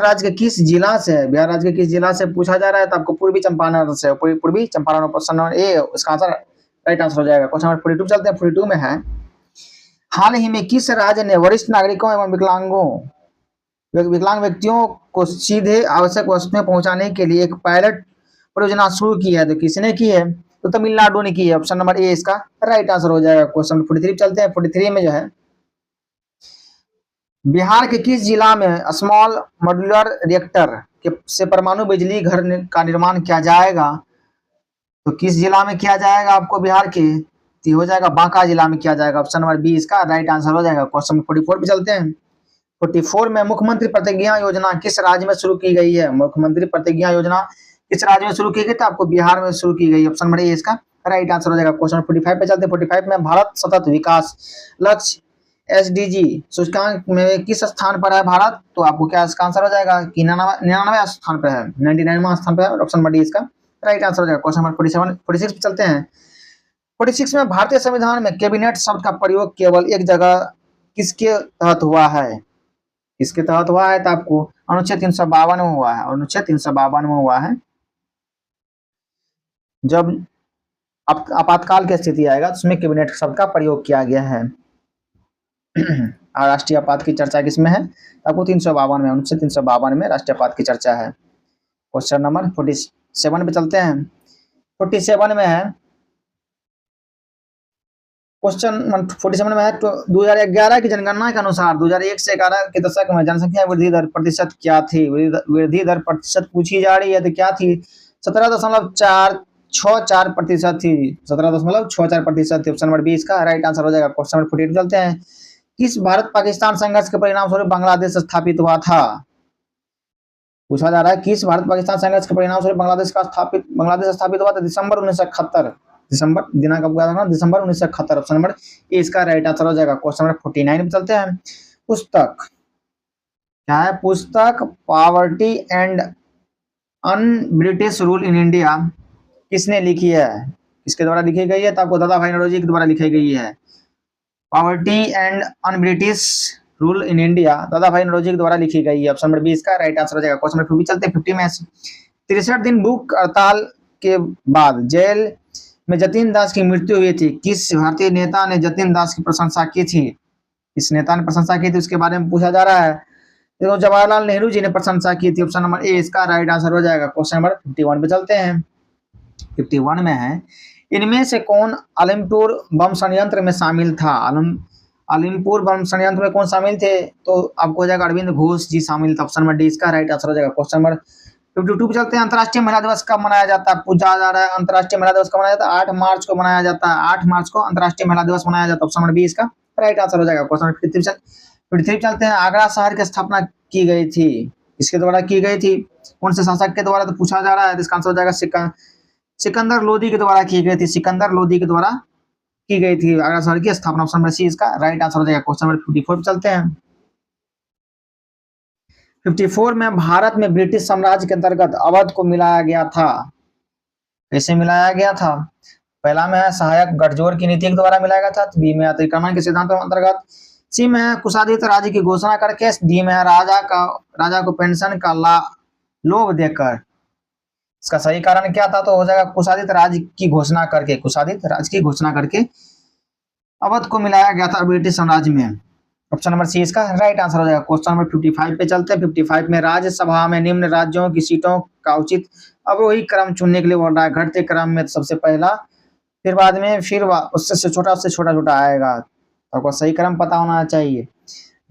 राज्य के किस जिला से है? बिहार राज्य के किस जिला से पूछा जा रहा है? तो आपको पूर्वी चंपारण से। पूर्वी चंपारण। ऑप्शन नंबर ए इसका आंसर राइट आंसर हो जाएगा। क्वेश्चन नंबर 42 चलते हैं। 42 में है हाल ही में किस राज्य ने वरिष्ठ नागरिकों एवं विकलांग व्यक्तियों को सीधे आवश्यक वस्तुएं पहुंचाने के लिए एक पायलट परियोजना शुरू की है? तो किसने की है? तो तमिलनाडु ने की है। ऑप्शन नंबर ए इसका राइट आंसर हो जाएगा। क्वेश्चन 43 चलते हैं। 43 में जो है बिहार के किस जिला में स्मॉल मॉड्यूलर रिएक्टर से परमाणु बिजली घर का निर्माण किया जाएगा? तो किस जिला में किया जाएगा? आपको बिहार के हो जाएगा बांका जिला में किया जाएगा। ऑप्शन नंबर बी इसका राइट आंसर हो जाएगा। क्वेश्चन 44 पे चलते हैं। 44 में मुख्यमंत्री प्रतिज्ञा योजना किस राज्य में शुरू की गई है? मुख्यमंत्री प्रतिज्ञा योजना किस राज्य में शुरू की गई? तो आपको बिहार में शुरू की गई। ऑप्शन नंबर ए इसका राइट आंसर हो जाएगा। क्वेश्चन 45 पे चलते हैं। 45 में भारत सतत विकास लक्ष्य एसडीजी सूचकांक में किस स्थान पर है भारत? तो आपको क्या इसका आंसर हो जाएगा कि 99वें स्थान पर है। 99वां स्थान पर है। ऑप्शन नंबर डी इसका राइट आंसर हो जाएगा। क्वेश्चन नंबर 46 पे चलते हैं। 46 में भारतीय संविधान में कैबिनेट शब्द का प्रयोग केवल एक जगह किसके तहत हुआ है? किसके तहत हुआ है? तो आपको अनुच्छेद 352 में हुआ है। अनुच्छेद 352 में हुआ है। जब आपातकाल की स्थिति आएगा तो उसमें कैबिनेट शब्द का प्रयोग किया गया है। राष्ट्रीय आपात की चर्चा किसमें है? आपको 352 में, अनुच्छेद 352 में राष्ट्रीय आपात की चर्चा है। क्वेश्चन नंबर 47 पे चलते हैं। 47 में है क्वेश्चन 47 में है, तो 2011 की जनगणना के अनुसार 2001 से 11 के दशक में जनसंख्या वृद्धि दर प्रतिशत क्या थी? वृद्धि दर प्रतिशत पूछी जा रही है तो क्या थी? 17.464% थी। 17.64% थी। ऑप्शन नंबर बी इसका राइट आंसर हो जाएगा। क्वेश्चन नंबर 48 चलते हैं। किस भारत पाकिस्तान संघर्ष के परिणाम स्वरूप बांग्लादेश स्थापित हुआ था? पूछा जा रहा है किस भारत पाकिस्तान संघर्ष के परिणाम स्वरूप बांग्लादेश स्थापित हुआ था? दिसंबर 1971। दिसंबर दिनांक आपको याद रखना, दिसंबर 1971। ऑप्शन नंबर ए इसका राइट आंसर हो जाएगा। क्वेश्चन नंबर 49 पे चलते हैं। पुस्तक क्या है? पुस्तक poverty and un British rule in India किसने लिखी है? किसके द्वारा लिखी गई है? तो आपको दादा भाई नौरोजी के द्वारा लिखी गई है। Poverty and un British rule in India दादा भाई नौरोजी के द्वारा लिखी गई है। ऑप्शन नंबर बी इसका राइट आंसर हो जाएगा। क्वेश्चन नंबर 50 चलते हैं। 50 में 63 दिन भूख हड़ताल के बाद जेल में जतिन दास की मृत्यु हुई थी। किस भारतीय नेता ने जतिन दास की प्रशंसा की थी? इस नेता ने प्रशंसा की थी, उसके बारे में पूछा जा रहा है। देखो जवाहरलाल नेहरू जी ने प्रशंसा की थी। ऑप्शन नंबर ए इसका राइट आंसर हो जाएगा। क्वेश्चन नंबर 51 पे चलते हैं। 51 में है, इनमें से कौन अलीमपुर बम संयंत्र में शामिल था? अलीमपुर बम संयंत्र में कौन शामिल थे? तो आपको हो जाएगा अरविंद घोष जी शामिल था। ऑप्शन नंबर डी इसका राइट आंसर हो जाएगा। क्वेश्चन नंबर 52 पे चलते हैं। अंतर्राष्ट्रीय महिला दिवस कब मनाया जाता है? पूछा जा रहा है अंतर्राष्ट्रीय महिला दिवस कब मनाया जाता है? 8 मार्च को मनाया जाता है। 8 मार्च को अंतर्राष्ट्रीय महिला दिवस मनाया जाता है। ऑप्शन नंबर बी इसका राइट आंसर हो जाएगा। क्वेश्चन नंबर 53 चलते हैं। आगरा शहर की स्थापना की गई थी, इसके द्वारा की गई थी? कौन से शासक के द्वारा? तो पूछा जा रहा है। इसका आंसर हो जाएगा सिकंदर लोदी के द्वारा की गई थी। सिकंदर लोदी के द्वारा की गई थी आगरा शहर की स्थापना। ऑप्शन नंबर सी इसका राइट आंसर हो जाएगा। क्वेश्चन नंबर 54 पे चलते हैं। 54 में भारत में ब्रिटिश साम्राज्य के अंतर्गत अवध को मिलाया गया था। कैसे मिलाया गया था? पहला में है सहायक गठजोड़ की नीति के द्वारा मिलाया गया था। बी में अतिक्रमण के सिद्धांतों के अंतर्गत। सी में है कुशाधित राज्य की घोषणा करके। डी में है राजा को पेंशन का लोभ देकर। इसका सही कारण क्या था? तो हो जाएगा कुशाधित राज्य की घोषणा करके। कुशाधित राज्य की घोषणा करके अवध को मिलाया गया था ब्रिटिश साम्राज्य में। ऑप्शन नंबर सी इसका राइट आंसर हो जाएगा। क्वेश्चन नंबर 55 पे चलते हैं। 55 में राज्यसभा में निम्न राज्यों की सीटों का उचित अवरोही क्रम चुनने के लिए बोल रहा है। घटते क्रम में सबसे पहला, फिर बाद में, फिर उससे छोटा आएगा। आपको सही क्रम पता होना चाहिए।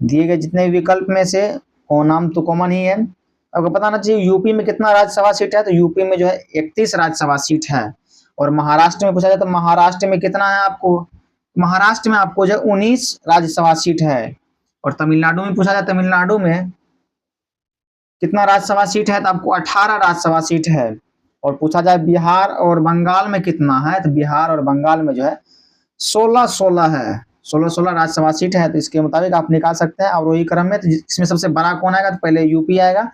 दिए गए जितने विकल्प में से नाम तो कॉमन ही है। आपको पता होना चाहिए यूपी में कितना राज्यसभा सीट है। तो यूपी में जो है 31 राज्यसभा सीट है। और महाराष्ट्र में पूछा जाए तो महाराष्ट्र में कितना है? आपको महाराष्ट्र में आपको जो 19 राज्यसभा सीट है। और तमिलनाडु में पूछा जाए तमिलनाडु में कितना राज्यसभा सीट है? तो आपको 18 राज्यसभा सीट है। और पूछा जाए बिहार और बंगाल में कितना है? तो बिहार और बंगाल में जो है 16 है। 16 राज्यसभा सीट है। तो इसके मुताबिक आप निकाल सकते हैं अवरोही क्रम में। तो इसमें सबसे बड़ा कौन आएगा? तो पहले यूपी आएगा,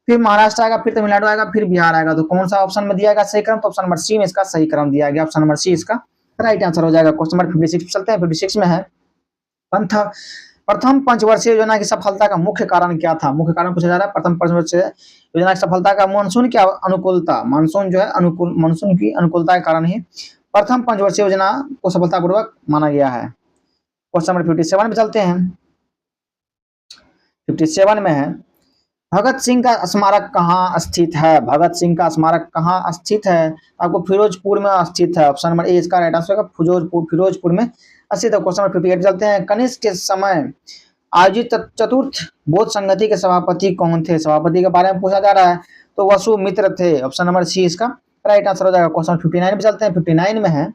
फिर महाराष्ट्र आएगा, फिर तमिलनाडु आएगा, फिर बिहार आएगा। तो कौन सा ऑप्शन में दिया गया सही क्रम? तो ऑप्शन नंबर सी में इसका सही क्रम दिया गया। ऑप्शन नंबर सी इसका राइट आंसर हो जाएगा। क्वेश्चन नंबर 56 चलते हैं। 56 में है, प्रथम पंचवर्षीय योजना की सफलता का मुख्य कारण क्या था? मुख्य कारण पूछा जा रहा है। प्रथम पंचवर्षीय योजना की सफलता का मानसून की अनुकूलता। मानसून जो है मानसून की अनुकूलता के कारण ही प्रथम पंचवर्षीय योजना को सफलतापूर्वक माना गया है। क्वेश्चन नंबर 57 में चलते हैं। 57 में है, भगत सिंह का स्मारक कहाँ स्थित है? भगत सिंह का स्मारक कहाँ स्थित है? आपको फिरोजपुर में स्थित है। ऑप्शन नंबर ए इसका राइट आंसर होगा। फिरोजपुर में स्थित है। क्वेश्चन नंबर 58 चलते हैं। कनिष्क के समय आयोजित चतुर्थ बौद्ध संगति के सभापति कौन थे? सभापति के बारे में पूछा जा रहा है। तो वसुमित्र थे। ऑप्शन नंबर सी इसका राइट आंसर हो जाएगा। क्वेश्चन 59 पे चलते हैं। 59 में है,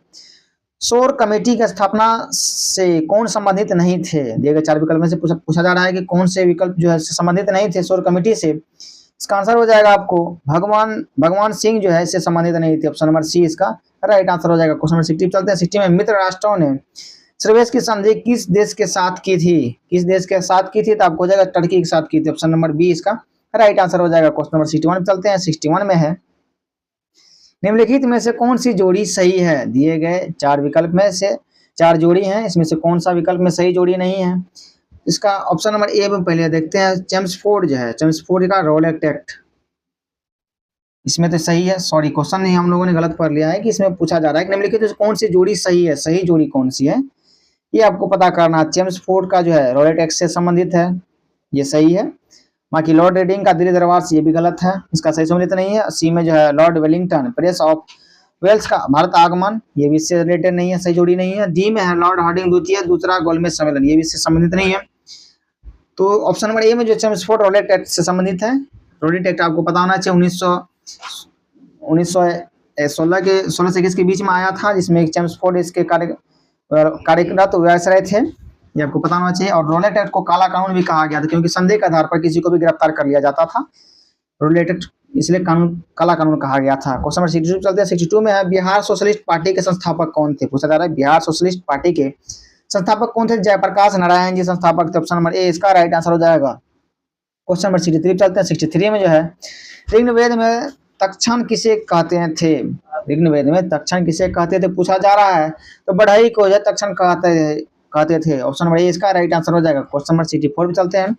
शोर कमेटी की स्थापना से कौन संबंधित नहीं थे? दिए गए 4 विकल्प में से पूछा जा रहा है कि कौन से विकल्प जो है संबंधित नहीं थे शोर कमेटी से। इसका आंसर हो जाएगा आपको भगवान सिंह जो है इससे संबंधित नहीं थे। ऑप्शन नंबर सी इसका राइट आंसर हो जाएगा। क्वेश्चन नंबर 60 चलते हैं। 60 में, मित्र राष्ट्रों ने सर्वेश की संधि किस देश के साथ की थी? किस देश के साथ की थी? तो आपको हो जाएगा टर्की के साथ की थी। ऑप्शन नंबर बी इसका राइट आंसर हो जाएगा। क्वेश्चन नंबर 61 चलते हैं। 61 में है, निम्नलिखित में से कौन सी जोड़ी सही है? दिए गए 4 विकल्प में से 4 जोड़ी हैं, इसमें से कौन सा विकल्प में सही जोड़ी नहीं है? इसका ऑप्शन नंबर ए में पहले देखते हैं। चेम्सफोर्ड जो है, चेम्सफोर्ड का रोलेट एक्ट, इसमें तो सही है। सॉरी, क्वेश्चन नहीं हम लोगों ने गलत पढ़ लिया है कि इसमें पूछा जा रहा है कि निम्नलिखित में कौन सी जोड़ी सही है? सही जोड़ी कौन सी है ये आपको पता करना है। चेम्सफोर्ड का जो है रोलेट एक्ट से संबंधित है, ये सही है। बाकी लॉर्ड रेडिंग का दिल्ली दरबार से ये भी गलत है, इसका सही सम्मिलित नहीं है। सी में जो है Lord Wellington prince of Wales का भारत आगमन, ये भी इससे रिलेटेड नहीं है, सही जोड़ी नहीं है। डी में है लॉर्ड हार्डिंग द्वितीय दूसरा गोलमेज सम्मेलन, ये भी इससे संबंधित नहीं है। तो ऑप्शन नंबर ए में जो चेम्सफोर्ड रोलेट एक्ट से संबंधित है। रोलेट एक्ट आपको पता होना चाहिए 1916 के 16 से 21 के बीच में आया था, जिसमें चेम्सफोर्ड इसके कार्यरत वायसराय थे, ये आपको पता होना चाहिए। और रोलेट एक्ट को काला कानून भी कहा गया था, क्योंकि संदेह के आधार पर किसी को भी गिरफ्तार कर लिया जाता था। रोलेट एक्ट इसलिए कानून काला कानून कहा गया था। क्वेश्चन नंबर 62 चलते हैं। 62 में है बिहार सोशलिस्ट पार्टी के संस्थापक कौन थे, पूछा जा रहा है बिहार सोशलिस्ट पार्टी के संस्थापक कौन थे। जयप्रकाश नारायण जी संस्थापक थे, ऑप्शन नंबर ए इसका राइट आंसर हो जाएगा। क्वेश्चन नंबर 63 चलते हैं। 63 में जो है ऋग्वेद में तक्षण किसे कहते थे, ऋग्वेद में तक्षण किसे कहते थे पूछा जा रहा है। तो बढ़ई को जो तक्षण कहते थे, ऑप्शन नंबर ए इसका राइट आंसर हो जाएगा। क्वेश्चन नंबर 64 पे चलते हैं।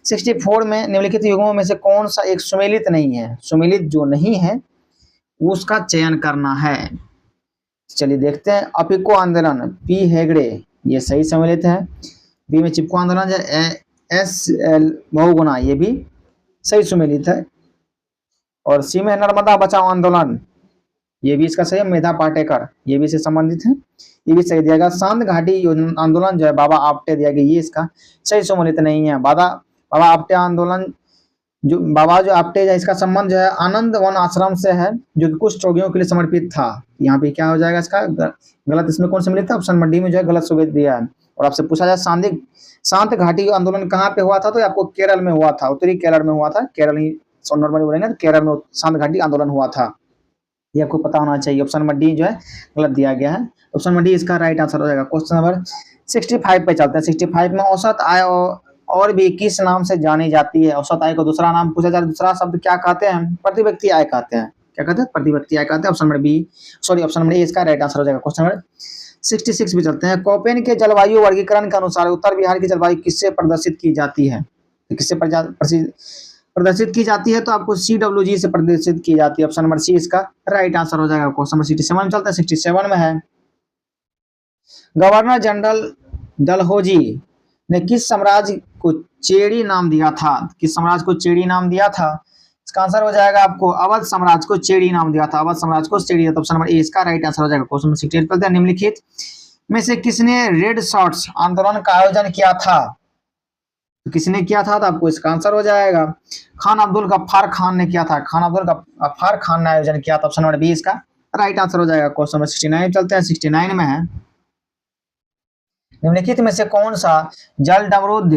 64 में निम्नलिखित युग्मों में से कौन सा एक सुमेलित नहीं है, सुमेलित जो नहीं है उसका चयन करना है। चलिए देखते हैं। अपिको आंदोलन पी हेगड़े, ये सही सम्मिलित है। बी में चिपको आंदोलन एस एल बहुगुणा, ये भी सही सुमेलित है। और सी में नर्मदा बचाओ आंदोलन, ये भी इसका सही है। मेधा पाटेकर, ये भी इससे संबंधित है, ये भी सही दिया गया। शांत घाटी आंदोलन जो है बाबा आपटे दिया गया, ये इसका सही सुमेलित नहीं है। बाबा आपटे आंदोलन जो आपटे है, इसका संबंध जो है आनंद वन आश्रम से है, जो कि कुछ रोगियों के लिए समर्पित था। यहाँ पे क्या हो जाएगा इसका गलत, इसमें कौन सा मिलता है, ऑप्शन नंबर डी में जो है गलत सुबेद दिया है। और आपसे पूछा जाए शांत घाटी आंदोलन कहाँ पे हुआ था, तो आपको केरल में हुआ था, उत्तरी केरल में हुआ था। केरल ही नॉर्मली बोलेंगे, केरल में शांत घाटी आंदोलन हुआ था, ये आपको पता होना चाहिए। ऑप्शन नंबर डी जो है गलत दिया गया है, ऑप्शन नंबर डी इसका राइट आंसर हो जाएगा। क्वेश्चन नंबर 65 पे चलते हैं। 65 में औसत आय और भी किस नाम से जानी जाती है। औसत आय को दूसरा नाम पूछा जाए, दूसरा शब्द क्या कहते हैं, प्रति व्यक्ति आय कहते हैं। क्या कहते हैं, प्रति व्यक्ति आय कहते हैं। ऑप्शन नंबर ए इसका राइट आंसर हो जाएगा। क्वेश्चन नंबर 66 पे चलते हैं। कोपेन के जलवायु वर्गीकरण के अनुसार उत्तर बिहार की जलवायु किससे प्रदर्शित की जाती है, किससे प्रदर्शित की जाती है, तो आपको CWG से प्रदर्शित की जाती है। ऑप्शन नंबर सी इसका राइट आंसर हो जाएगा। क्वेश्चन नंबर 67 में चलते हैं। 67 में है गवर्नर जनरल डलहौजी ने किस साम्राज्य को चेड़ी नाम दिया था, किस साम्राज्य को चेड़ी नाम दिया था, इसका आंसर हो जाएगा आपको अवध साम्राज्य को चेड़ी नाम दिया था, अवध साम्राज्य को चेड़ी। ऑप्शन नंबर ए इसका राइट आंसर हो जाएगा। क्वेश्चन नंबर 68 चलते हैं। निम्नलिखित में से किसने रेड शॉर्ट्स आंदोलन का आयोजन किया था, तो किसने किया था, तो आपको इसका आंसर हो जाएगा खान अब्दुल गफ्फार खान ने किया था, खान अब्दुल गफ्फार खान ने आयोजन किया था। ऑप्शन नंबर बी इसका राइट आंसर हो जाएगा। क्वेश्चन नंबर 69 चलते हैं। 69 में है निम्नलिखित में से कौन सा जल डमरूद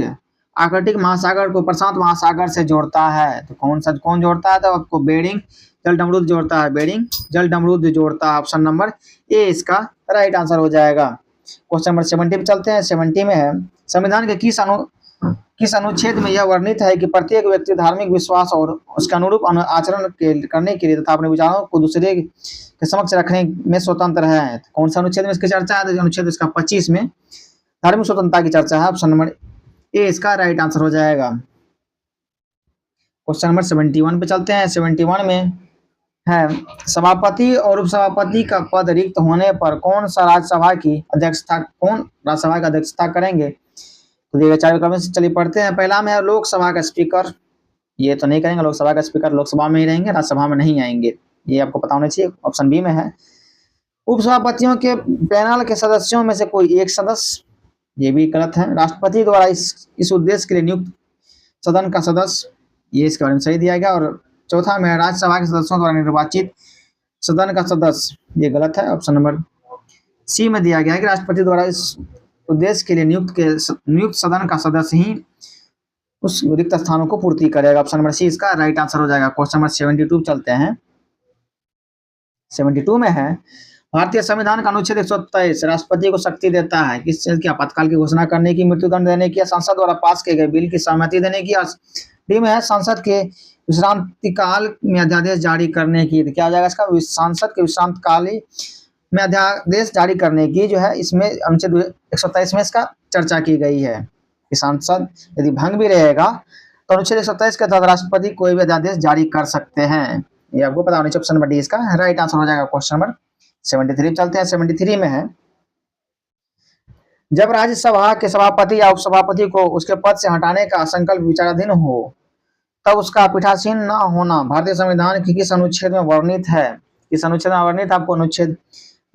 आर्कटिक महासागर को प्रशांत महासागर से जोड़ता है, तो कौन जोड़ता है, तो आपको बेरिंग जल डमरूद जोड़ता है, बेरिंग जल डमरूद जोड़ता है। ऑप्शन नंबर ए इसका राइट आंसर हो जाएगा। क्वेश्चन नंबर 70 पे चलते हैं। 70 में है संविधान के किस अनुच्छेद में यह वर्णित है कि प्रत्येक व्यक्ति धार्मिक विश्वास और उसके अनुरूप आचरण करने के लिए तथा अपने विचारों को दूसरे के समक्ष रखने में स्वतंत्र है। तो कौन सा अनुच्छेद में इसकी चर्चा है, तो अनुच्छेद इसका 25 में धार्मिक स्वतंत्रता की चर्चा है। ऑप्शन नंबर ए इसका राइट आंसर हो जाएगा। क्वेश्चन नंबर 71 पे चलते हैं। 71 में है सभापति और उपसभापति का पद रिक्त होने पर कौन राज्यसभा की अध्यक्षता करेंगे, तो दिए गए 4 विकल्प में से चलिए पढ़ते हैं। पहला में है लोकसभा का स्पीकर, ये तो नहीं करेंगे, लोकसभा का स्पीकर लोकसभा में ही रहेंगे, राज्यसभा में नहीं आएंगे, ये आपको पता होना चाहिए। ऑप्शन बी में है उपसभापतियों के पैनल के सदस्यों में से कोई एक सदस्य, ये भी गलत है। राष्ट्रपति द्वारा इस उद्देश्य के लिए नियुक्त सदन का सदस्य, ये इसके बारे में सही दिया गया। और चौथा में राज्यसभा के सदस्यों द्वारा निर्वाचित सदन का सदस्य, ये गलत है। ऑप्शन नंबर सी में दिया गया है कि राष्ट्रपति द्वारा इस उद्देश्य के लिए नियुक्त सदन का सदस्य ही उस रिक्त स्थानों को पूर्ति करेगा। ऑप्शन नंबर सी इसका राइट आंसर हो जाएगा। क्वेश्चन नंबर 72 चलते हैं। 72 में है भारतीय संविधान का अनुच्छेद 123 राष्ट्रपति को शक्ति देता है किस चीज की, आपातकाल की घोषणा करने की, मृत्युदंड देने की, या संसद द्वारा पास किए गए बिल की सहमति देने की। डी में है संसद के विश्रांति काल में अध्यादेश जारी करने की। तो क्या हो जाएगा इसका, संसद के विश्रांत काल में अध्यादेश जारी करने की जो है, इसमें अनुच्छेद 123 में इसका चर्चा की गई है कि सांसद यदि भंग भी रहेगा तो अनुच्छेद 123 के तहत राष्ट्रपति कोई भी अध्यादेश जारी कर सकते हैं, ये आपको पता होना चाहिए। ऑप्शन नंबर डी इसका राइट आंसर हो जाएगा। क्वेश्चन नंबर 73 चलते हैं। 73 में है जब राज्यसभा के सभापति या उपसभापति को उसके पद से हटाने का संकल्प विचाराधीन हो तब उसका पीठासीन न होना भारतीय संविधान के किस अनुच्छेद में वर्णित है, किस अनुच्छेद में वर्णित? आपको अनुच्छेद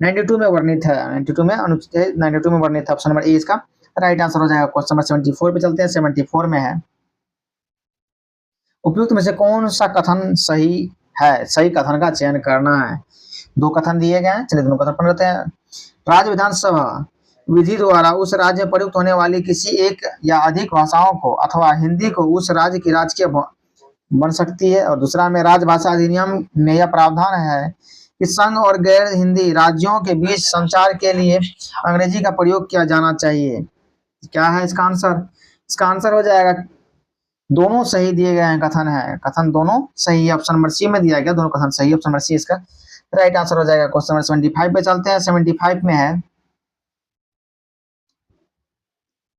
92 में वर्णित है, 92 में अनुच्छेद 92 में वर्णित है। ऑप्शन नंबर ए इसका राइट आंसर हो जाएगा। क्वेश्चन नंबर 74 पे चलते हैं। 74 में है, उपयुक्त में से कौन सा कथन सही है? सही कथन का चयन करना है। दो कथन दिए गए हैं, चलिए दोनों कथन पढ़ लेते हैं। राज्य विधानसभा विधि द्वारा उस राज्य में प्रयुक्त होने वाली किसी एक या अधिक भाषाओं को अथवा हिंदी को उस राज्य की राजकीय बन सकती है। और दूसरा में राजभाषा अधिनियम में यह प्रावधान है कि संघ और गैर हिंदी राज्यों के बीच संचार के लिए अंग्रेजी का प्रयोग किया जाना चाहिए। क्या है इसका आंसर? इसका आंसर हो जाएगा, दोनों सही दिए गए हैं कथन है, कथन दोनों सही है। ऑप्शन नंबर सी में दिया गया, दोनों कथन सही। ऑप्शन नंबर सी इसका राइट आंसर हो जाएगा। क्वेश्चन नंबर 75 पे चलते हैं। 75 में है,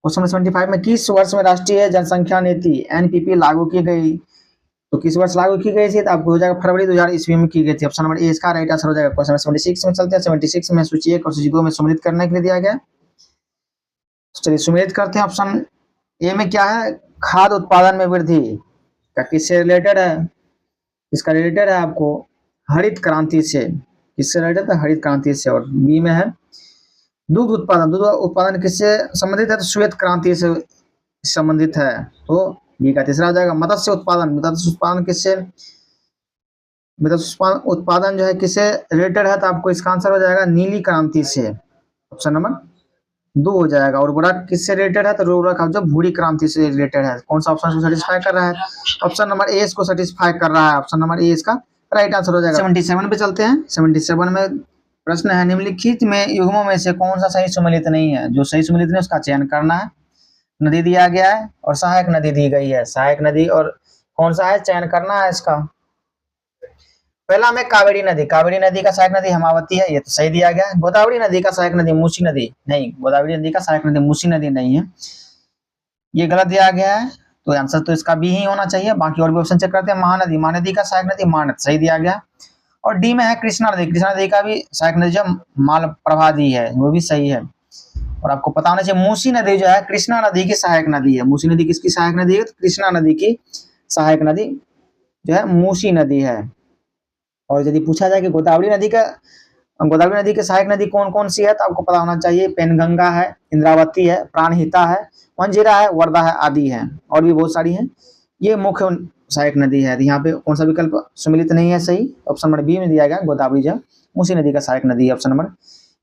क्वेश्चन नंबर 75 में किस वर्ष में राष्ट्रीय जनसंख्या नीति एनपीपी लागू की गई? तो किस वर्ष लागू की गई थी? तो आपको हो जाएगा फरवरी 2000 ईस्वी में की गई थी। ऑप्शन नंबर ए इसका राइट आंसर हो जाएगा। क्वेश्चन नंबर 76 में चलते हैं। 76 में सूची 1 और सूची 2 में सम्मिलित करने के लिए दिया गया। चलिए सम्मिलित करते हैं। ऑप्शन ए में क्या है? खाद्य उत्पादन में वृद्धि का किससे रिलेटेड है? इसका रिलेटेड है आपको हरित क्रांति से। किससे रिलेटेड है? हरित क्रांति से। और बी में है दूध उत्पादन। दूध उत्पादन किससे संबंधित है? तो श्वेत क्रांति से संबंधित है। तो बी का तीसरा हो जाएगा। मत्स्य उत्पादन। मत्स्य उत्पादन किससे? मत्स्य उत्पादन जो है किससे रिलेटेड है? तो आपको इसका आंसर हो जाएगा नीली क्रांति से। ऑप्शन नंबर 2 हो जाएगा। और उर्वरक किससे रिलेटेड है? तो उर्वरक जो भूरी क्रांति से रिलेटेड है। कौन सा ऑप्शन को सेटिस्फाई कर रहा है? ऑप्शन नंबर ए इसको सेटिस्फाई कर रहा है। ऑप्शन नंबर ए इसका राइट आंसर हो जाएगा। 77 पे चलते हैं। 77 में प्रश्न है, निम्नलिखित में युग्मों में से कौन सा सही सम्मिलित नहीं है? जो सही सम्मिलित नहीं उसका चयन करना है। नदी दिया गया है और सहायक नदी दी गई है। सहायक नदी और कौन सा है, चयन करना है इसका। पहला में कावेरी नदी। कावेरी नदी का सहायक नदी हेमावती है, ये तो सही दिया गया है। गोदावरी नदी का सहायक नदी मूसी नदी नहीं, गोदावरी नदी का सहायक नदी मूसी नदी नहीं है, ये गलत दिया गया है। तो आंसर तो इसका बी ही होना चाहिए। बाकी और भी ऑप्शन चेक करते हैं। महानदी, महानदी का सहायक नदी मानद, सही दिया गया। और डी में है कृष्णा नदी। कृष्णा नदी का भी सहायक नदी जो मालप्रभा दी है, वो भी सही है। और आपको पता होना चाहिए मूसी नदी जो है कृष्णा नदी की सहायक नदी है। मूसी नदी किसकी सहायक नदी है? तो कृष्णा नदी की सहायक नदी जो है मूसी नदी है। और यदि पूछा जाए कि गोदावरी नदी के सहायक नदी कौन कौन सी है, तो आपको पता होना चाहिए पेनगंगा है, इंद्रावती है, प्राणहिता है, मंजीरा है, वर्धा है, आदि है। और भी बहुत सारी हैं। ये मुख्य सहायक नदी है। यहाँ पे कौन सा विकल्प सम्मिलित नहीं है सही? ऑप्शन नंबर बी में दिया गया, गोदावरी जो मूसी नदी का सहायक नदी है। ऑप्शन नंबर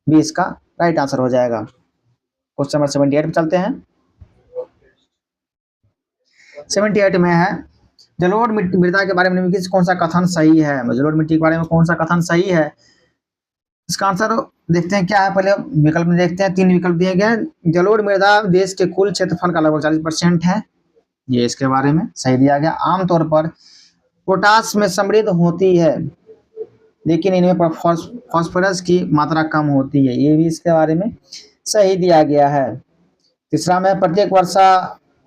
बी इसका राइट आंसर हो जाएगा। क्वेश्चन नंबर 78 पे चलते हैं। 78 में है, जलोढ़ मृदा के बारे में निम्नलिखित कौन सा कथन सही है? जलोढ़ मिट्टी के बारे में कौन सा कथन सही है? इसका आंसर देखते हैं क्या है। पहले विकल्प में देखते हैं, 3 विकल्प दिए गए हैं। जलोढ़ मृदा देश के कुल क्षेत्रफल का लगभग 40% है, ये इसके बारे में सही दिया गया। आमतौर पर पोटास में समृद्ध होती है, लेकिन इनमें फास्फोरस की मात्रा कम होती है, ये भी इसके बारे में सही दिया गया है। तीसरा में प्रत्येक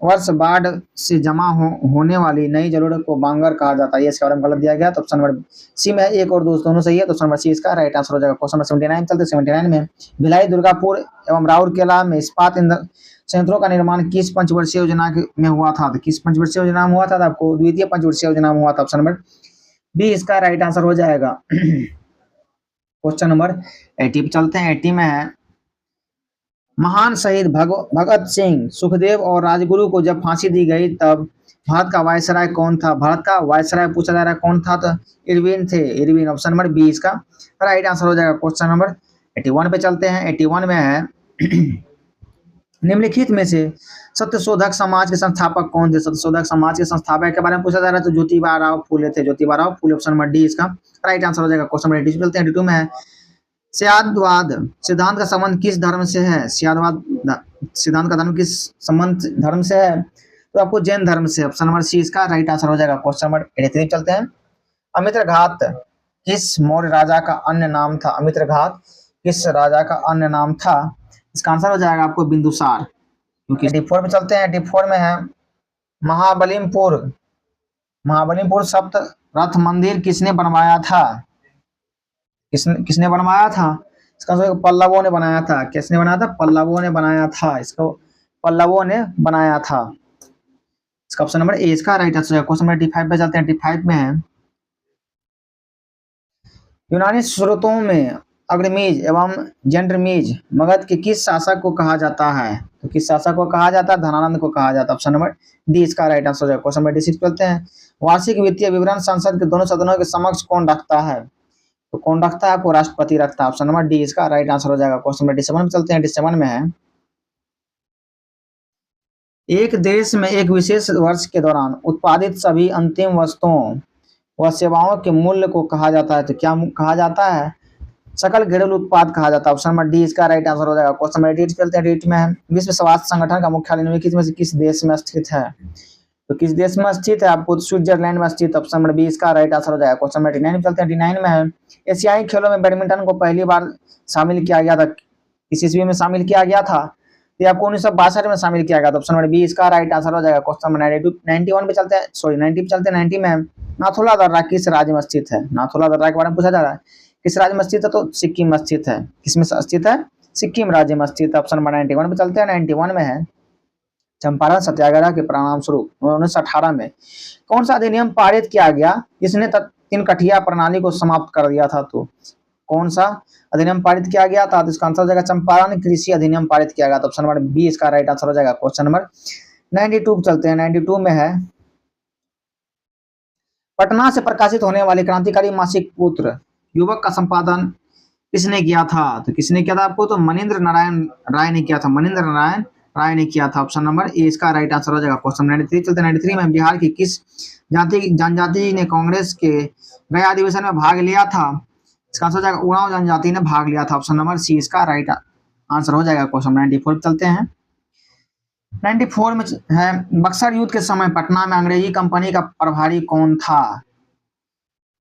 वर्ष बाढ़ से जमा होने वाली नई जलोढ़ को बांगर कहा जाता है, ये इसके बारे में गलत दिया गया। तो ऑप्शन नंबर सी में 1 और 2 दोनों सही है। तो ऑप्शन नंबर सी इसका राइट आंसर हो जाएगा। क्वेश्चन नंबर 79 चलते। 79 में भिलाई, दुर्गापुर एवं राउरकेला में इस्पात संयंत्रों का निर्माण किस पंचवर्षीय योजना में हुआ था? तो किस पंचवर्षीय योजना में हुआ था? आपको द्वितीय पंचवर्षीय योजना में हुआ था। ऑप्शन नंबर बी इसका राइट आंसर हो जाएगा। क्वेश्चन नंबर 80 पे चलते हैं। 80 में है, महान शहीद भगत सिंह, सुखदेव और राजगुरु को जब फांसी दी गई तब भारत का वायसराय कौन था? भारत का वायसराय पूछा जा रहा है कौन था? तो इरविन थे, इरविन। ऑप्शन नंबर बी इसका राइट आंसर हो जाएगा। क्वेश्चन नंबर 81 पे चलते हैं। 81 में है, निम्नलिखित में से सत्यशोधक समाज के संस्थापक कौन थे? सत्यशोधक समाज के संस्थापक के बारे में पूछा जा रहा है, तो ज्योतिबा राव फूले थे, ज्योतिबा राव फूले। ऑप्शन नंबर डी इसका राइट आंसर हो जाएगा। क्वेश्चन नंबर 82 चलते हैं। 82 में है, स्यादवाद सिद्धांत का संबंध किस धर्म से है? स्यादवाद सिद्धांत का धर्म किस संबंध धर्म से है? तो आपको जैन धर्म से। ऑप्शन नंबर सी इसका राइट आंसर हो जाएगा। क्वेश्चन नंबर 83 चलते हैं। अमित्रघात किस मौर्य राजा का अन्य नाम था? अमित्रघात किस राजा का अन्य नाम था? इसका आंसर हो जाएगा आपको बिंदुसार। क्योंकि 84 पे चलते हैं। 84 में है, महाबलीपुर सप्त रथ मंदिर किसने बनवाया था? किसने बनवाया था? इसका आंसर पल्लवों ने बनाया था। किसने बनाया था? पल्लवों ने बनाया था। इसको पल्लवों ने बनाया था। इसका ऑप्शन नंबर ए इसका राइट आंसर है। क्वेश्चन नंबर 85 पे चलते हैं। 85 में है, यूनानी स्रोतों में अग्रमीज एवं जेंड्रमीज मगध के किस शासक को कहा जाता है? तो किस शासक को कहा जाता है? धनानंद को कहा जाता है। ऑप्शन नंबर डी इसका राइट आंसर हो जाएगा। क्वेश्चन नंबर 6 चलते हैं। वार्षिक वित्तीय विवरण संसद के दोनों सदनों के समक्ष कौन रखता है? तो कौन रखता है? आपको राष्ट्रपति रखता है। ऑप्शन नंबर डी इसका राइट आंसर हो जाएगा। क्वेश्चन नंबर 7 में चलते हैं। 7 में है, एक देश में एक विशेष वर्ष के दौरान उत्पादित सभी अंतिम वस्तुओं व सेवाओं के मूल्य को कहा जाता है। तो क्या कहा जाता है? सकल घरेलू उत्पाद कहा जाता है। ऑप्शन नंबर डी इसका राइट आंसर हो जाएगा। क्वेश्चन नंबर 8 चलते हैं। 8 में है, विश्व स्वास्थ्य संगठन का मुख्यालय निम्नलिखित में से किस देश में स्थित है? तो किस देश में स्थित है? आपको स्विट्जरलैंड में स्थित। ऑप्शन नंबर बी इसका राइट आंसर हो जाएगा। क्वेश्चन नंबर 9 चलते हैं। 9 में है, एशियाई खेलों में बैडमिंटन को पहली बार शामिल किया गया था, किस ईस्वी में शामिल किया गया था? ये आपको 1962 में शामिल किया गया था। ऑप्शन नंबर बी इसका राइट आंसर हो जाएगा। क्वेश्चन नंबर 91 पे चलते हैं, सॉरी 90 पे चलते हैं। 90 में नाथुला दर्रा किस राज्य में स्थित है? नाथुला दर्रा के बारे में पूछा जा रहा है, किस राज्य में स्थित है? तो सिक्किम में स्थित है। किसमें स्थित है? सिक्किम राज्य में स्थित है। ऑप्शन नंबर 91 पे चलते हैं। 91 में है, चंपारण सत्याग्रह के परिणाम स्वरूप 1918 में कौन सा अधिनियम पारित किया गया जिसने तीन कठिया प्रणाली को समाप्त कर दिया था? तो कौन सा अधिनियम पारित किया गया था? तो इसका आंसर हो जाएगा चंपारण कृषि अधिनियम पारित किया गया था। ऑप्शन नंबर बी इसका राइट आंसर हो जाएगा। क्वेश्चन नंबर 92 चलते हैं। 92 में है, पटना से प्रकाशित होने वाले क्रांतिकारी मासिक पुत्र युवक का संपादन किसने किया था? तो किसने किया था आपको? तो मनीन्द्र नारायण राय ने किया था। मनीन्द्र नारायण राय ने किया था। ऑप्शन नंबर ए इसका राइट आंसर हो जाएगा। क्वेश्चन 93 चलते हैं। 93 में बिहार की किस जनजाति ने कांग्रेस के गया अधिवेशन में भाग लिया था? इसका आंसर हो जाएगा उरांव जनजाति ने भाग लिया था। ऑप्शन नंबर सी इसका राइट आंसर हो जाएगा। क्वेश्चन 94 चलते हैं। 94 में है, बक्सर युद्ध के समय पटना में अंग्रेजी कंपनी का प्रभारी कौन था?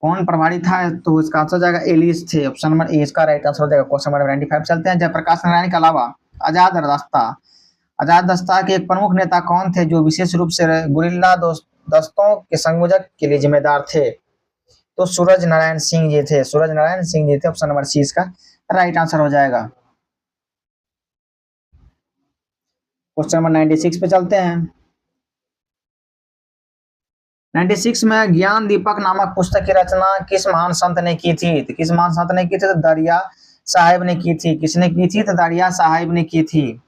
कौन प्रभारी था? तो इसका आंसर हो जाएगा एलिस थे। ऑप्शन नंबर ए इसका राइट आंसर हो जाएगा। क्वेश्चन नंबर 95 चलते हैं। जयप्रकाश नारायण के अलावा आजाद दस्ता के एक प्रमुख नेता कौन थे जो विशेष रूप से गुरिल्ला दस्तों के संयोजक के लिए जिम्मेदार थे? तो सूरज नारायण सिंह जी थे। सूरज नारायण सिंह जी थे। ऑप्शन नंबर सी इसका राइट आंसर हो जाएगा। क्वेश्चन नंबर 96 पे चलते हैं। 96 में ज्ञान दीपक नामक पुस्तक की रचना किस महान संत ने की थी? तो किस महान संत ने की थी? तो दरिया साहिब ने की थी। किसने की थी? तो दरिया साहिब ने की थी।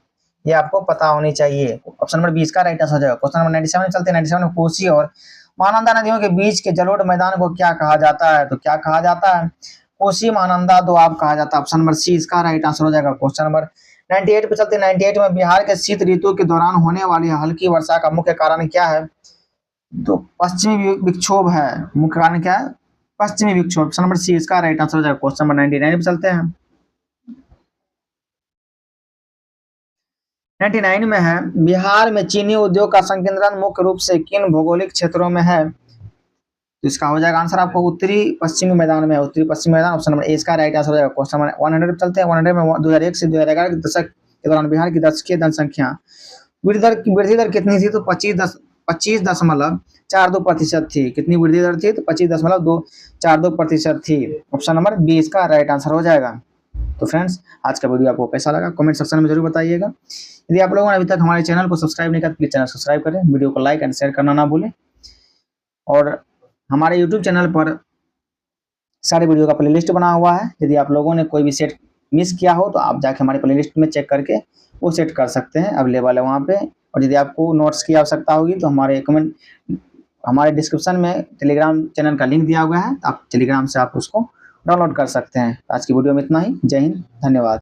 ये आपको पता होनी चाहिए। ऑप्शन नंबर 20 का राइट आंसर हो जाएगा। क्वेश्चन नंबर 97 चलते हैं। 97 में कोसी और महानंदा नदियों के बीच के जलोढ़ मैदान को क्या कहा जाता है? तो क्या कहा जाता है? कोसी महानंदा दोआब कहा जाता है। ऑप्शन नंबर सी इसका राइट आंसर हो जाएगा। क्वेश्चन नंबर 98 पे चलते हैं। 98 में बिहार के शीत ऋतु के दौरान होने वाली हल्की वर्षा का मुख्य कारण क्या है? तो पश्चिमी विक्षोभ है। मुख्य कारण क्या है? पश्चिमी विक्षोभ। ऑप्शन नंबर सी इसका राइट आंसर हो जाएगा। क्वेश्चन नंबर 99 पे चलते हैं। 99 में है, बिहार में चीनी उद्योग का संकेंद्रण मुख्य रूप से किन भौगोलिक क्षेत्रों में है? तो इसका हो जाएगा आंसर आपको उत्तरी पश्चिमी मैदान में। उत्तरी पश्चिमी मैदान। ऑप्शन नंबर ए इसका राइट आंसर हो जाएगा। क्वेश्चन नंबर 100 पे चलते हैं। 100 में 2001 से 2011 के दशक के दौरान बिहार की दशकीय जनसंख्या वृद्धि दर कितनी थी? तो 25.42% थी। कितनी वृद्धि दर थी? तो 25.42% थी। ऑप्शन नंबर बी इसका राइट आंसर हो जाएगा। तो फ्रेंड्स, आज का वीडियो आपको कैसा लगा कमेंट सेक्शन में जरूर बताइएगा। यदि आप लोगों ने अभी तक हमारे चैनल को सब्सक्राइब नहीं किया तो प्लीज चैनल सब्सक्राइब करें, वीडियो को लाइक एंड शेयर करना ना भूलें। और हमारे यूट्यूब चैनल पर सारे वीडियो का प्लेलिस्ट बना हुआ है। यदि आप लोगों ने कोई भी सेट मिस किया हो तो आप जाके हमारे प्लेलिस्ट में चेक करके वो सेट कर सकते हैं, अवेलेबल है वहाँ पे। और यदि आपको नोट्स की आवश्यकता होगी तो हमारे डिस्क्रिप्शन में टेलीग्राम चैनल का लिंक दिया हुआ है, आप टेलीग्राम से आप उसको डाउनलोड कर सकते हैं। आज की वीडियो में इतना ही। जय हिंद, धन्यवाद।